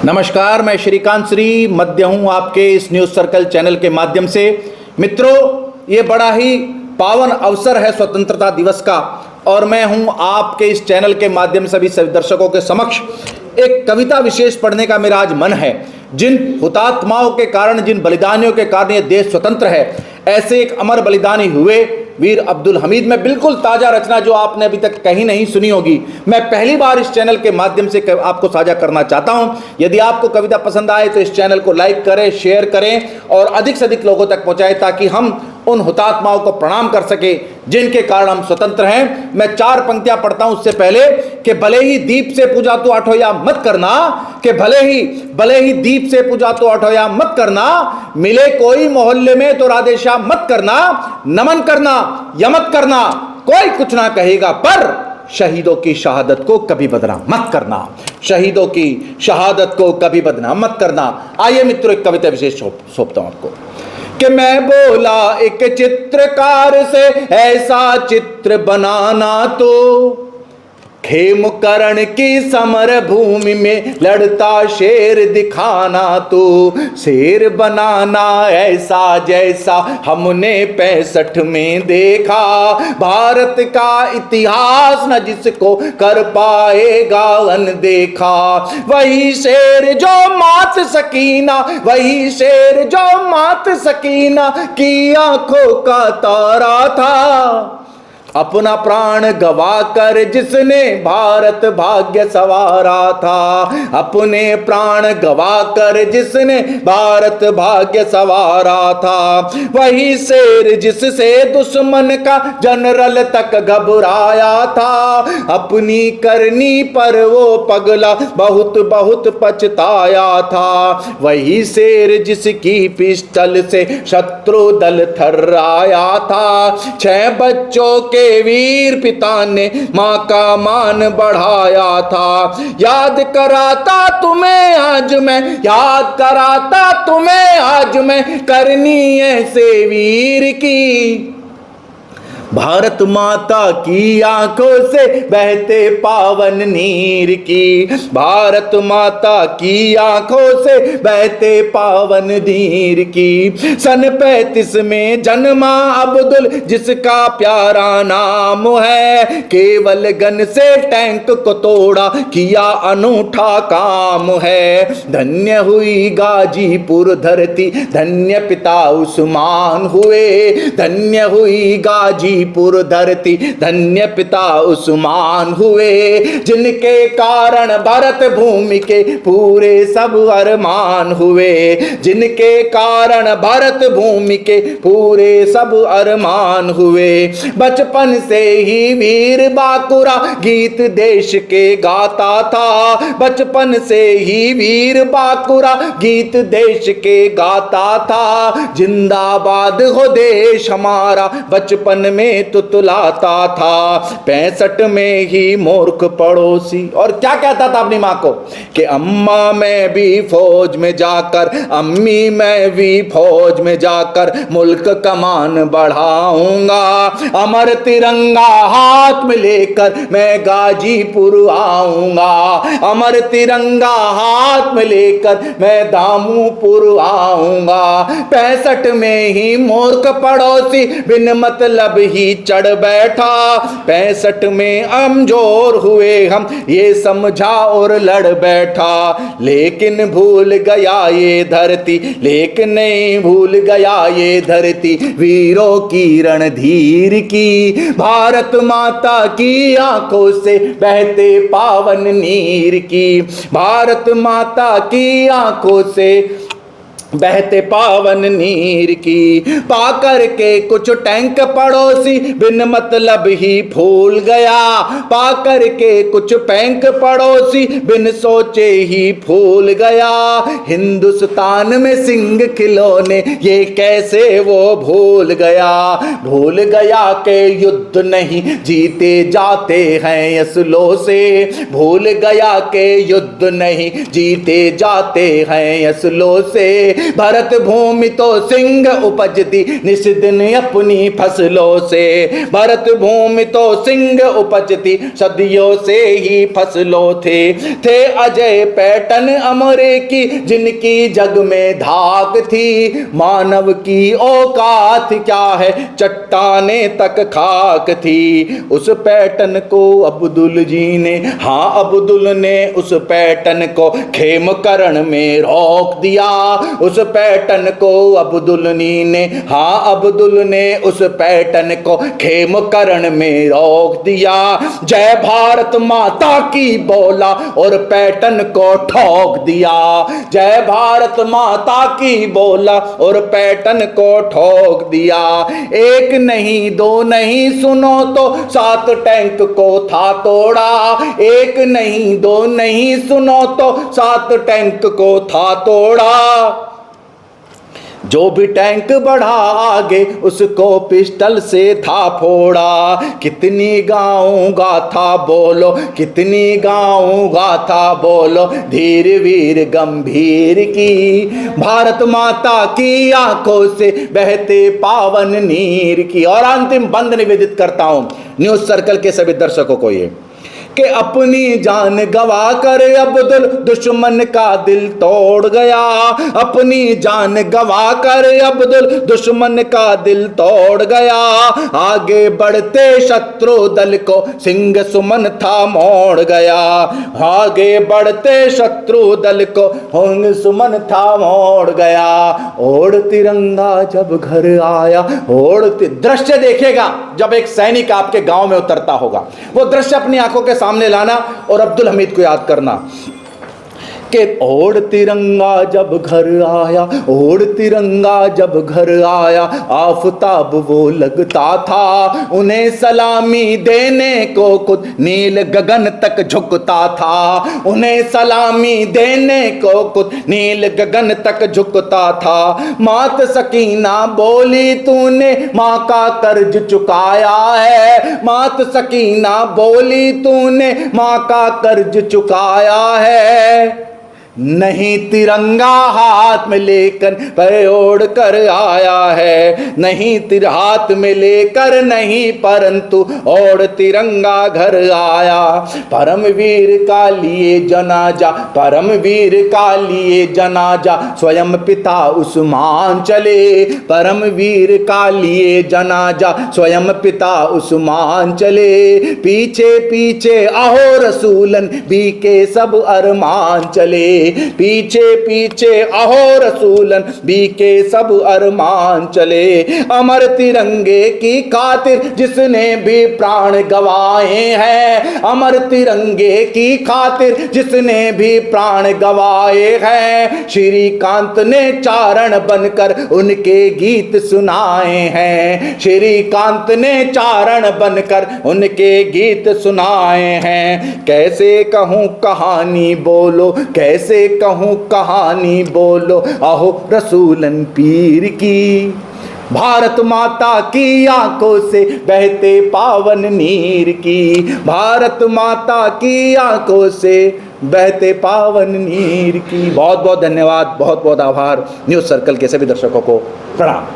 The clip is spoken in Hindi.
नमस्कार, मैं श्रीकांत श्री मध्य हूं आपके इस न्यूज़ सर्कल चैनल के माध्यम से। मित्रों, ये बड़ा ही पावन अवसर है स्वतंत्रता दिवस का और मैं हूं आपके इस चैनल के माध्यम से सभी दर्शकों के समक्ष एक कविता विशेष पढ़ने का मेरा आज मन है। जिन हुतात्माओं के कारण, जिन बलिदानियों के कारण ये देश स्वतंत्र है, ऐसे एक अमर बलिदानी हुए वीर अब्दुल हमीद में बिल्कुल ताज़ा रचना जो आपने अभी तक कहीं नहीं सुनी होगी, मैं पहली बार इस चैनल के माध्यम से आपको साझा करना चाहता हूं। यदि आपको कविता पसंद आए तो इस चैनल को लाइक करें, शेयर करें और अधिक से अधिक लोगों तक पहुंचाएं ताकि हम उन हुतात्माओं को प्रणाम कर सके जिनके कारण हम स्वतंत्र हैं। मैं 4 पंक्तियां पढ़ता हूं उससे पहले कि भले ही दीप से पूजा तो अठोया मत करना, कि भले ही दीप से पूजा तो अठोया मत करना, मिले कोई मोहल्ले में तो राधेश्याम मत करना, नमन करना या मत करना, कोई कुछ ना कहेगा पर शहीदों की शहादत को कभी बदनाम मत करना, शहीदों की शहादत को कभी बदनाम मत करना। आइए मित्रों, एक कविता विशेष सौंपता हूं आपको कि मैं बोला एक चित्रकार से ऐसा चित्र बनाना तो खेम करण की समर भूमि में लड़ता शेर दिखाना तो शेर बनाना ऐसा जैसा हमने 65 में देखा, भारत का इतिहास न जिसको कर पाएगा अनदेखा, वही शेर जो मात सकीना, वही शेर जो मात सकीना की आंखों का तारा था, अपना प्राण गवा कर जिसने भारत भाग्य सवारा था, अपने प्राण गवा कर जिसने भारत भाग्य सवारा था, वही शेर जिससे दुश्मन का जनरल तक घबराया था, अपनी करनी पर वो पगला बहुत बहुत पछताया था, वही शेर जिसकी पिस्टल से शत्रु दल थर्राया था, 6 बच्चों के वीर पिता ने मां का मान बढ़ाया था, याद कराता तुम्हें आज मैं, याद कराता तुम्हें आज मैं करनी ऐसे वीर की, भारत माता की आंखों से बहते पावन नीर की, भारत माता की आंखों से बहते पावन नीर की, सन 35 में जन्मा अब्दुल जिसका प्यारा नाम है, केवल गन से टैंक को तोड़ा किया अनूठा काम है, धन्य हुई गाजीपुर धरती, धन्य पिता उस्मान हुए, धन्य हुई गाजीपुर धरती, धन्य पिता उस्मान हुए, जिनके कारण भारत भूमि के पूरे सब अरमान हुए, जिनके कारण भारत भूमि के पूरे सब अरमान हुए, बचपन से ही वीर बांकुरा गीत देश के गाता था, बचपन से ही वीर बांकुरा गीत देश के गाता था, जिंदाबाद हो देश हमारा बचपन में तुतलाता था, 65 में ही मूर्ख पड़ोसी और क्या कहता था अपनी मां को कि अम्मा मैं भी फौज में जाकर, अम्मी मैं भी फौज में जाकर मुल्क कमान बढ़ाऊंगा, अमर तिरंगा हाथ में लेकर मैं गाजीपुर आऊंगा, अमर तिरंगा हाथ में लेकर मैं दामूपुर आऊंगा, 65 में ही मूर्ख पड़ोसी बिन मतलब ही चढ़ बैठा, 65 में अमजोर हुए हम ये समझा और लड़ बैठा, लेकिन भूल गया ये धरती, लेकिन नहीं भूल गया ये धरती वीरों की रणधीर की, भारत माता की आंखों से बहते पावन नीर की, भारत माता की आंखों से बहते पावन नीर की, पाकर के कुछ टैंक पड़ोसी बिन मतलब ही फूल गया, पाकर के कुछ टैंक पड़ोसी बिन सोचे ही फूल गया, हिंदुस्तान में सिंह खिलौने ये कैसे वो भूल गया, भूल गया के युद्ध नहीं जीते जाते हैं असलों से, भूल गया के युद्ध नहीं जीते जाते हैं असलों से, भारत भूमि तो सिंह उपजती निस दिन अपनी फसलों से। भारत भूमि तो सिंह उपजती सदियों से ही फसलों थे अजय पैटर्न अमरे की जिनकी जग में धाक थी। मानव की औकात क्या है चट्टाने तक खाक थी। उस पैटर्न को अब्दुल जी ने, हाँ अब्दुल ने उस पैटर्न को खेमकरण में रोक दिया। उस पैटर्न को अब्दुल ने, हाँ अब्दुल ने उस पैटर्न को खेमकरण में रोक दिया। जय भारत माता की बोला और पैटर्न को ठोक दिया। जय भारत माता की बोला और पैटर्न को ठोक दिया। एक नहीं दो नहीं सुनो तो 7 टैंक को था तोड़ा। एक नहीं दो नहीं सुनो तो 7 टैंक को था तोड़ा। जो भी टैंक बढ़ा आगे उसको पिस्टल से था फोड़ा। कितनी गाऊं गाथा बोलो, कितनी गाऊं गाथा बोलो धीर वीर गंभीर की। भारत माता की आंखों से बहते पावन नीर की। और अंतिम बंद निवेदित करता हूं न्यूज सर्कल के सभी दर्शकों को ये कि अपनी जान गवा कर अब्दुल दुश्मन का दिल तोड़ गया। अपनी जान गवा कर अब्दुल दुश्मन का दिल तोड़ गया। आगे बढ़ते शत्रु दल को सिंह सुमन था मोड़ गया। आगे बढ़ते शत्रु दल को सिंह सुमन था मोड़ गया। ओढ़ तिरंगा जब घर आया, दृश्य देखेगा जब एक सैनिक आपके गांव में उतरता होगा, वो दृश्य अपनी आंखों के सामने लाना और अब्दुल हमीद को याद करना कि ओढ़ तिरंगा जब घर आया, ओढ़ तिरंगा जब घर आया, आफताब वो लगता था। उन्हें सलामी देने को खुद नील गगन तक झुकता था। उन्हें सलामी देने को खुद नील गगन तक झुकता था। मात सकीना बोली तूने माँ का कर्ज चुकाया है। मात सकीना बोली तूने माँ का कर्ज चुकाया है। नहीं तिरंगा हाथ में लेकर पर ओढ़ कर आया है। नहीं हाथ में लेकर नहीं परंतु ओढ़ तिरंगा घर आया। परमवीर का लिए जनाजा, परमवीर का लिए जनाजा स्वयं पिता उस्मान चले। परमवीर का लिए जनाजा स्वयं पिता उस्मान चले। पीछे पीछे आहो रसूलन भी के सब अरमान चले। पीछे पीछे अहो रसूलन भी के सब अरमान चले। अमर तिरंगे की खातिर जिसने भी प्राण गवाए हैं। अमर तिरंगे की खातिर जिसने भी प्राण गवाए हैं। श्रीकांत ने चारण बनकर उनके गीत सुनाए हैं। श्रीकांत ने चारण बनकर उनके गीत सुनाए हैं। कैसे कहूँ कहानी बोलो, कैसे कहूँ कहानी बोलो आहो रसूलन पीर की। भारत माता की आंखों से बहते पावन नीर की। भारत माता की आंखों से बहते पावन नीर की। बहुत बहुत धन्यवाद, बहुत बहुत आभार। न्यूज सर्कल के सभी दर्शकों को प्रणाम।